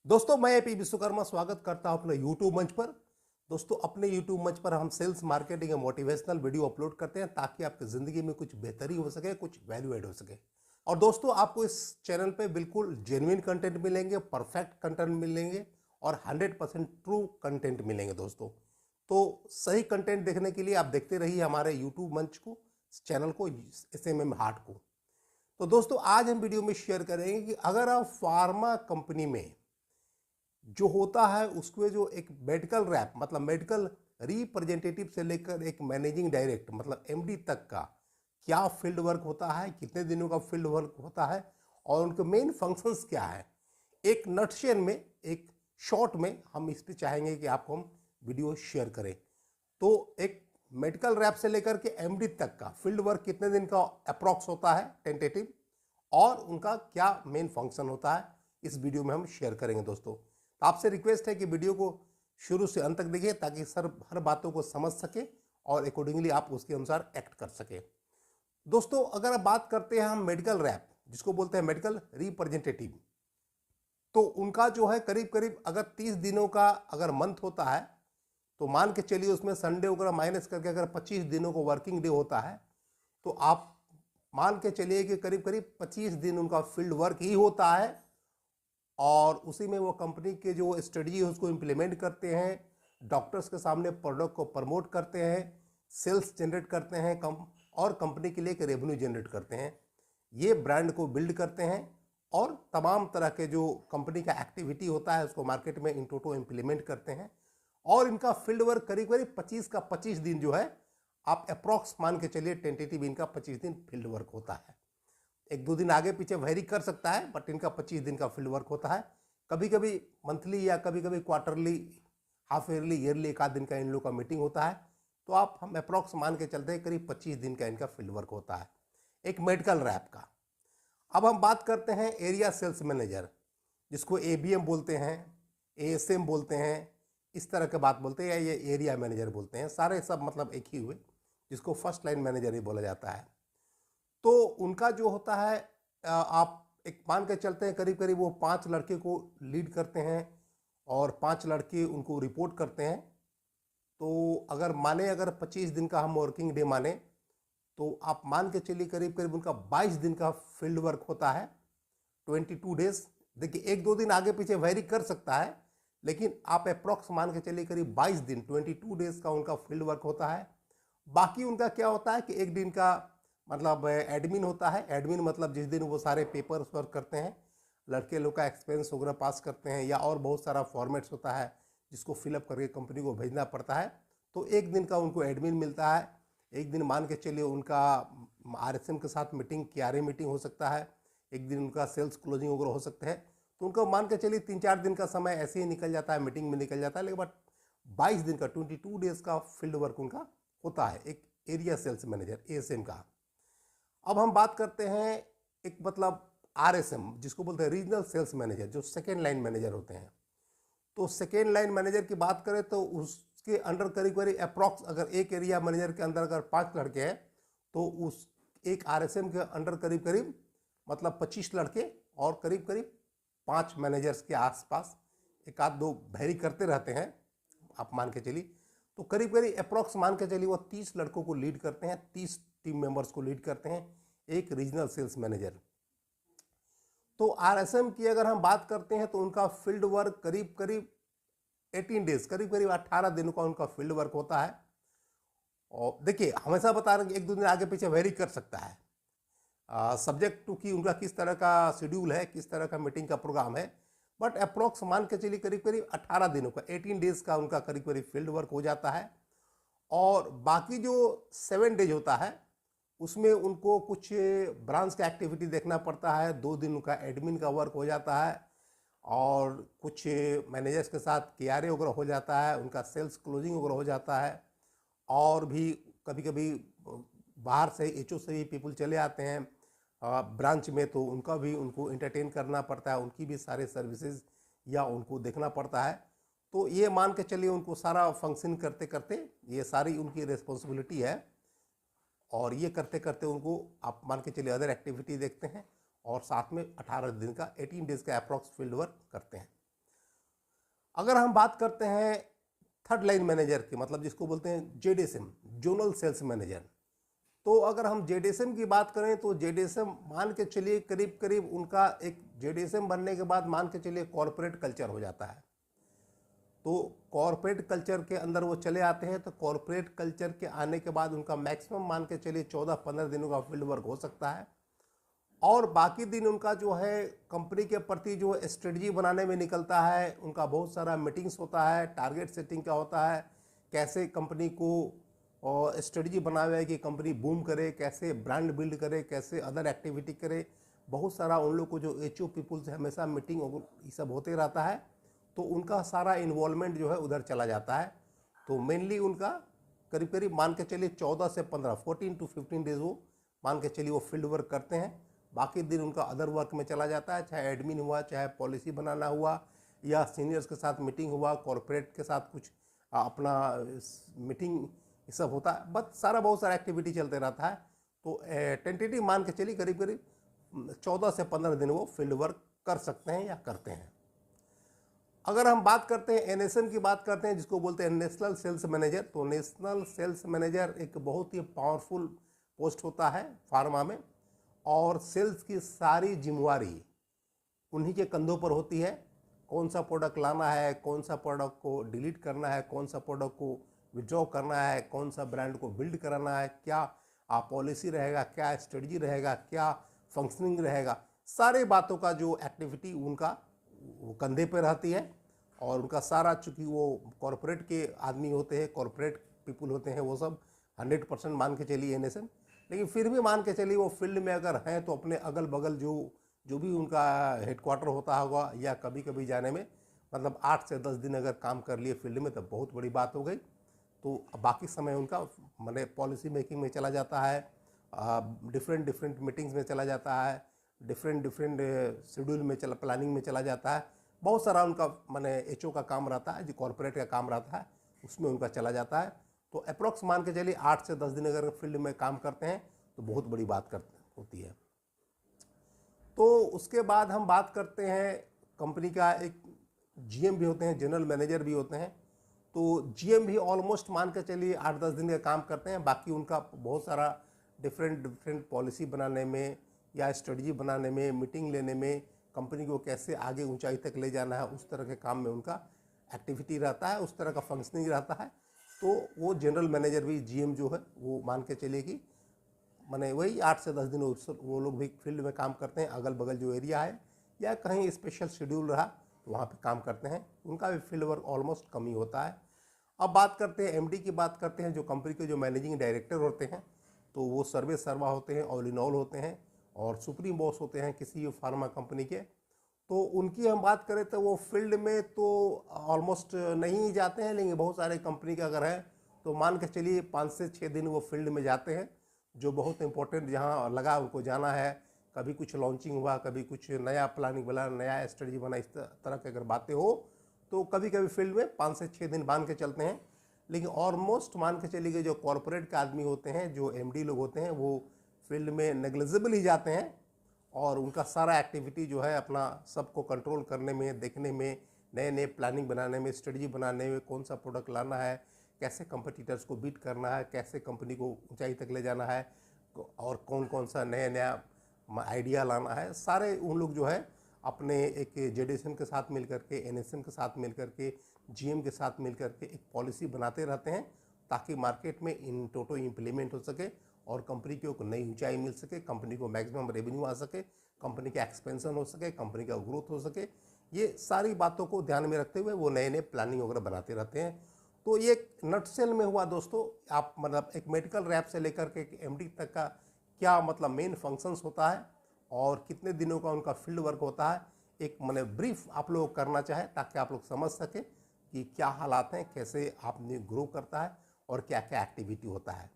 दोस्तों मैं एपी विश्वकर्मा स्वागत करता हूं अपने यूट्यूब मंच पर। दोस्तों अपने यूट्यूब मंच पर हम सेल्स मार्केटिंग या मोटिवेशनल वीडियो अपलोड करते हैं ताकि आपकी ज़िंदगी में कुछ बेहतरी हो सके, कुछ वैल्यू एड हो सके। और दोस्तों आपको इस चैनल पे बिल्कुल जेन्युइन कंटेंट मिलेंगे, परफेक्ट कंटेंट मिलेंगे और 100% ट्रू कंटेंट मिलेंगे दोस्तों। तो सही कंटेंट देखने के लिए आप देखते रहिए हमारे यूट्यूब मंच को, चैनल को, SMM हार्ट को। तो दोस्तों आज हम वीडियो में शेयर करेंगे कि अगर आप फार्मा कंपनी में जो होता है उसके जो एक मेडिकल रैप मतलब मेडिकल रिप्रेजेंटेटिव से लेकर एक मैनेजिंग डायरेक्टर मतलब MD तक का क्या फील्ड वर्क होता है, कितने दिनों का फील्ड वर्क होता है और उनके मेन फंक्शंस क्या है, एक नटशेल में, एक शॉर्ट में हम इस पर चाहेंगे कि आपको हम वीडियो शेयर करें। तो एक मेडिकल रैप से लेकर के MD तक का फील्ड वर्क कितने दिन का अप्रॉक्स होता है टेंटेटिव और उनका क्या मेन फंक्शन होता है, इस वीडियो में हम शेयर करेंगे दोस्तों। तो आपसे रिक्वेस्ट है कि वीडियो को शुरू से अंत तक देखिए ताकि सर हर बातों को समझ सके और अकॉर्डिंगली आप उसके अनुसार एक्ट कर सके। दोस्तों अगर आप बात करते हैं हम मेडिकल रैप जिसको बोलते हैं मेडिकल रिप्रेजेंटेटिव, तो उनका जो है करीब करीब अगर 30 दिनों का अगर मंथ होता है तो मान के चलिए उसमें संडे वगैरह माइनस करके अगर 25 दिनों को वर्किंग डे होता है तो आप मान के चलिए कि करीब करीब 25 दिन उनका फील्ड वर्क ही होता है और उसी में वो कंपनी के जो स्ट्रेटजी है उसको इम्प्लीमेंट करते हैं, डॉक्टर्स के सामने प्रोडक्ट को प्रमोट करते हैं, सेल्स जनरेट करते हैं और कंपनी के लिए एक रेवेन्यू जनरेट करते हैं, ये ब्रांड को बिल्ड करते हैं और तमाम तरह के जो कंपनी का एक्टिविटी होता है उसको मार्केट में इन टोटो इम्प्लीमेंट करते हैं। और इनका फील्ड वर्क करीब करीब 25 का 25 दिन जो है आप अप्रॉक्स मान के चलिए टेंटेटिव इनका 25 दिन फील्ड वर्क होता है। एक दो दिन आगे पीछे वेरी कर सकता है बट इनका 25 दिन का फील्ड वर्क होता है। कभी कभी मंथली या कभी कभी क्वार्टरली, हाफ ईयरली, ईयरली एक आध दिन का इन लोगों का मीटिंग होता है। तो आप हम अप्रॉक्स मान के चलते हैं करीब 25 दिन का इनका फील्ड वर्क होता है एक मेडिकल रैप का। अब हम बात करते हैं एरिया सेल्स मैनेजर जिसको ABM बोलते हैं, ASM बोलते हैं, इस तरह के बात बोलते हैं या ये एरिया मैनेजर बोलते हैं, सारे सब मतलब एक ही हुए, जिसको फर्स्ट लाइन मैनेजर ही बोला जाता है। तो उनका जो होता है आप एक मान के चलते हैं करीब करीब वो 5 लड़के को लीड करते हैं और 5 लड़के उनको रिपोर्ट करते हैं। तो अगर 25 दिन का हम वर्किंग डे माने तो आप मान के चलिए करीब करीब उनका 22 दिन का फील्ड वर्क होता है, 22 डेज। देखिए एक दो दिन आगे पीछे वेरी कर सकता है लेकिन आप अप्रॉक्स मान के चलिए करीब 22 दिन 22 डेज का उनका फील्ड वर्क होता है। बाकी उनका क्या होता है कि एक दिन का मतलब एडमिन होता है। एडमिन मतलब जिस दिन वो सारे पेपर्स वर्क करते हैं, लड़के लोग का एक्सपेंस वगैरह पास करते हैं या और बहुत सारा फॉर्मेट्स होता है जिसको फिलअप करके कंपनी को भेजना पड़ता है, तो एक दिन का उनको एडमिन मिलता है। एक दिन मान के चलिए उनका RSM के साथ मीटिंग, KRA मीटिंग हो सकता है, एक दिन उनका सेल्स क्लोजिंग वगैरह हो सकता है। तो उनका मान के चलिए 3-4 दिन का समय ऐसे ही निकल जाता है, मीटिंग में निकल जाता है। लेकिन बट 22 दिन का 22 डेज का फील्ड वर्क उनका होता है एक एरिया सेल्स मैनेजर ASM का। अब हम बात करते हैं एक मतलब RSM जिसको बोलते हैं रीजनल सेल्स मैनेजर, जो सेकेंड लाइन मैनेजर होते हैं। तो सेकेंड लाइन मैनेजर की बात करें तो उसके अंडर करीब करीब अप्रॉक्स अगर एक एरिया मैनेजर के अंदर अगर 5 लड़के हैं तो उस एक RSM के अंडर करीब करीब मतलब 25 लड़के और करीब करीब 5 मैनेजर्स के आसपास, एक आध दो भैरी करते रहते हैं आप मान के चलिए। तो करीब करीब अप्रॉक्स मान के चलिए वो 30 लड़कों को लीड करते हैं, 30 टीम मेंबर्स को लीड करते हैं एक रीजनल सेल्स मैनेजर। तो RSM की अगर हम बात करते हैं तो उनका फील्ड वर्क करीब करीब 18 डेज, करीब करीब 18 दिनों का उनका फील्ड वर्क होता है। और देखिए हमेशा बता रहे हैं कि एक दो दिन आगे पीछे वेरी कर सकता है, सब्जेक्ट टू कि उनका किस तरह का शेड्यूल है, किस तरह का मीटिंग का प्रोग्राम है। बट अप्रॉक्स मान के चलिए करीब करीब 18 दिनों का, 18 डेज का उनका करीब करीब फील्ड वर्क हो जाता है। और बाकी जो 7 डेज होता है उसमें उनको कुछ ब्रांच का एक्टिविटी देखना पड़ता है, 2 दिन उनका एडमिन का वर्क हो जाता है और कुछ मैनेजर्स के साथ KRA वगैरह हो जाता है, उनका सेल्स क्लोजिंग वगैरह हो जाता है। और भी कभी कभी बाहर से HO से भी पीपल चले आते हैं ब्रांच में, तो उनका भी उनको इंटरटेन करना पड़ता है, उनकी भी सारे सर्विसेज या उनको देखना पड़ता है। तो ये मान के चलिए उनको सारा फंक्शन करते करते ये सारी उनकी रिस्पॉन्सिबिलिटी है और ये करते करते उनको आप मान के चलिए अदर एक्टिविटी देखते हैं और साथ में 18 दिन का 18 डेज का अप्रॉक्स फील्ड वर्क करते हैं। अगर हम बात करते हैं थर्ड लाइन मैनेजर की, मतलब जिसको बोलते हैं जेडीएसएम, जोनल सेल्स मैनेजर, तो अगर हम जेडीएसएम की बात करें तो जेडीएसएम मान के चलिए करीब करीब उनका एक जेडीएसएम बनने के बाद मान के चलिए कॉरपोरेट कल्चर हो जाता है। तो कॉरपोरेट कल्चर के अंदर वो चले आते हैं, तो कॉरपोरेट कल्चर के आने के बाद उनका मैक्सिमम मान के चलिए 14-15 दिनों का फील्ड वर्क हो सकता है, और बाकी दिन उनका जो है कंपनी के प्रति जो स्ट्रेटजी बनाने में निकलता है। उनका बहुत सारा मीटिंग्स होता है, टारगेट सेटिंग का होता है, कैसे कंपनी को और स्ट्रेटजी बनावे कि कंपनी बूम करे, कैसे ब्रांड बिल्ड करे, कैसे अदर एक्टिविटी करे। बहुत सारा उन लोग को जो एचओ पीपुल से हमेशा मीटिंग ये सब होते रहता है, तो उनका सारा इन्वॉल्वमेंट जो है उधर चला जाता है। तो मेनली उनका करीब करीब मान के चलिए 14 से 15 14 to 15 डेज वो मान के चलिए वो फील्ड वर्क करते हैं। बाकी दिन उनका अदर वर्क में चला जाता है, चाहे एडमिन हुआ, चाहे पॉलिसी बनाना हुआ, या सीनियर्स के साथ मीटिंग हुआ, कॉरपोरेट के साथ कुछ अपना मीटिंग ये सब होता है, बस सारा बहुत सारा एक्टिविटी चलते रहता है। तो टेंटेटिव मान के चलिए करीब करीब 14 से 15 दिन वो फील्ड वर्क कर सकते हैं या करते हैं। अगर हम बात करते हैं एनएसएम की बात करते हैं, जिसको बोलते हैं नेशनल सेल्स मैनेजर, तो नेशनल सेल्स मैनेजर एक बहुत ही पावरफुल पोस्ट होता है फार्मा में, और सेल्स की सारी जिम्मेवारी उन्हीं के कंधों पर होती है। कौन सा प्रोडक्ट लाना है, कौन सा प्रोडक्ट को डिलीट करना है, कौन सा प्रोडक्ट को विड्रॉ करना है, कौन सा ब्रांड को बिल्ड कराना है, क्या पॉलिसी रहेगा, क्या स्ट्रेटजी रहेगा, क्या फंक्शनिंग रहेगा, सारे बातों का जो एक्टिविटी उनका वो कंधे पे रहती है। और उनका सारा, चूँकि वो कॉरपोरेट के आदमी होते हैं, कॉरपोरेट पीपुल होते हैं, वो सब 100% मान के चलिए एनएसएम, लेकिन फिर भी मान के चलिए वो फील्ड में अगर हैं तो अपने अगल बगल जो भी उनका हेडक्वार्टर होता होगा, या कभी कभी जाने में मतलब 8 से 10 दिन अगर काम कर लिए फील्ड में, तब बहुत बड़ी बात हो गई। तो बाकी समय उनका मैंने पॉलिसी मेकिंग में चला जाता है, डिफरेंट मीटिंग्स में चला जाता है, डिफरेंट शेड्यूल में प्लानिंग में चला जाता है। बहुत सारा उनका मैंने एचओ का काम रहता है, जो कॉरपोरेट का काम रहता है, उसमें उनका चला जाता है। तो अप्रॉक्स मान के चलिए 8 से 10 दिन अगर फील्ड में काम करते हैं तो बहुत बड़ी बात होती है। तो उसके बाद हम बात करते हैं कंपनी का एक जीएम भी होते हैं, जनरल मैनेजर भी होते हैं। तो जीएम भी ऑलमोस्ट मान के चलिए 8-10 दिन का काम करते हैं। बाकी उनका बहुत सारा डिफरेंट पॉलिसी बनाने में या स्ट्रेटजी बनाने में, मीटिंग लेने में, कंपनी को कैसे आगे ऊंचाई तक ले जाना है, उस तरह के काम में उनका एक्टिविटी रहता है, उस तरह का फंक्शनिंग रहता है। तो वो जनरल मैनेजर भी, जीएम जो है, वो मान के चलिए कि मैंने वही 8 से 10 दिन वो लोग भी फील्ड में काम करते हैं। अगल बगल जो एरिया है या कहीं स्पेशल शेड्यूल रहा तो वहाँ पे काम करते हैं। उनका भी फील्ड वर्क ऑलमोस्ट कम ही होता है। अब बात करते हैं एमडी की बात करते हैं, जो कंपनी के जो मैनेजिंग डायरेक्टर होते हैं, तो वो सर्वे सर्वा होते हैं, ऑल इन ऑल होते हैं, और सुप्रीम बॉस होते हैं किसी फार्मा कंपनी के। तो उनकी हम बात करें तो वो फील्ड में तो ऑलमोस्ट नहीं जाते हैं, लेकिन बहुत सारे कंपनी का अगर है तो मान के चलिए 5 से 6 दिन वो फील्ड में जाते हैं, जो बहुत इंपॉर्टेंट जहाँ लगा उनको जाना है। कभी कुछ लॉन्चिंग हुआ, कभी कुछ नया प्लानिंग बना, नया स्ट्रेटजी बना, इस तरह की अगर बातें हो तो कभी कभी फील्ड में 5 से 6 दिन मान के चलते हैं। लेकिन ऑलमोस्ट मान के चलिए जो कॉरपोरेट के आदमी होते हैं, जो एमडी लोग होते हैं, वो फील्ड में नेग्लिजिबल ही जाते हैं, और उनका सारा एक्टिविटी जो है अपना सबको कंट्रोल करने में, देखने में, नए नए प्लानिंग बनाने में, स्ट्रेटजी बनाने में, कौन सा प्रोडक्ट लाना है, कैसे कंपटीटर्स को बीट करना है, कैसे कंपनी को ऊंचाई तक ले जाना है, और कौन कौन सा नया आइडिया लाना है, सारे उन लोग जो है अपने एक जेडीएसएम के साथ मिल करके, एनएसएम के साथ मिल करके, जीएम के साथ मिल करके एक पॉलिसी बनाते रहते हैं, ताकि मार्केट में इन टोटो इम्प्लीमेंट हो सके और कंपनी को नई ऊंचाई मिल सके, कंपनी को मैक्सिमम रेवेन्यू आ सके, कंपनी का एक्सपेंशन हो सके, कंपनी का ग्रोथ हो सके। ये सारी बातों को ध्यान में रखते हुए वो नए नए प्लानिंग वगैरह बनाते रहते हैं। तो ये नटसेल में हुआ दोस्तों, आप मतलब एक मेडिकल रैप से लेकर के एक एमडी तक का क्या मतलब मेन फंक्शंस होता है और कितने दिनों का उनका फील्ड वर्क होता है, एक मैंने ब्रीफ आप लोग करना चाहे ताकि आप लोग समझ सके कि क्या हालात हैं, कैसे आपने ग्रो करता है और क्या क्या एक्टिविटी होता है।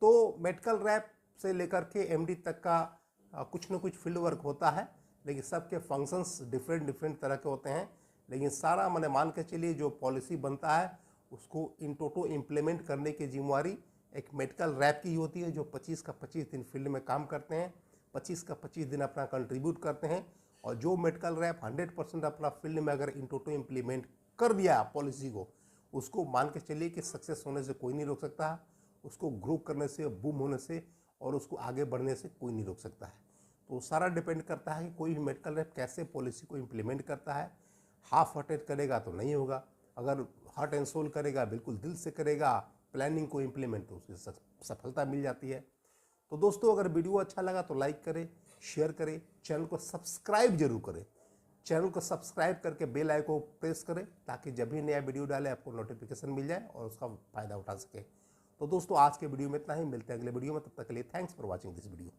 तो मेडिकल रैप से लेकर के एमडी तक का कुछ न कुछ फील्ड वर्क होता है, लेकिन सबके फंक्शंस डिफरेंट तरह के होते हैं। लेकिन सारा मैंने मान के चलिए जो पॉलिसी बनता है उसको इन टोटो इम्प्लीमेंट करने की जिम्मेवारी एक मेडिकल रैप की होती है, जो 25 का 25 दिन फील्ड में काम करते हैं, 25 का 25 दिन अपना कंट्रीब्यूट करते हैं, और जो मेडिकल रैप 100% अपना फील्ड में अगर इन टोटो इम्प्लीमेंट कर दिया पॉलिसी को, उसको मान के चलिए कि सक्सेस होने से कोई नहीं रोक सकता, उसको ग्रो करने से, बूम होने से और उसको आगे बढ़ने से कोई नहीं रोक सकता है। तो सारा डिपेंड करता है कि कोई भी मेडिकल रैप कैसे पॉलिसी को इम्प्लीमेंट करता है। हाफ हार्टेड करेगा तो नहीं होगा, अगर हार्ट एंड सोल करेगा, बिल्कुल दिल से करेगा प्लानिंग को इम्प्लीमेंट, तो उसकी सफलता मिल जाती है। तो दोस्तों, अगर वीडियो अच्छा लगा तो लाइक करें, शेयर करें, चैनल को सब्सक्राइब जरूर करें। चैनल को सब्सक्राइब करके बेल आइकन को प्रेस करें ताकि जब भी नया वीडियो डाले आपको नोटिफिकेशन मिल जाए और उसका फ़ायदा उठा सके। तो दोस्तों, आज के वीडियो में इतना ही, मिलते हैं अगले वीडियो में, तब तक के लिए thanks for watching this video.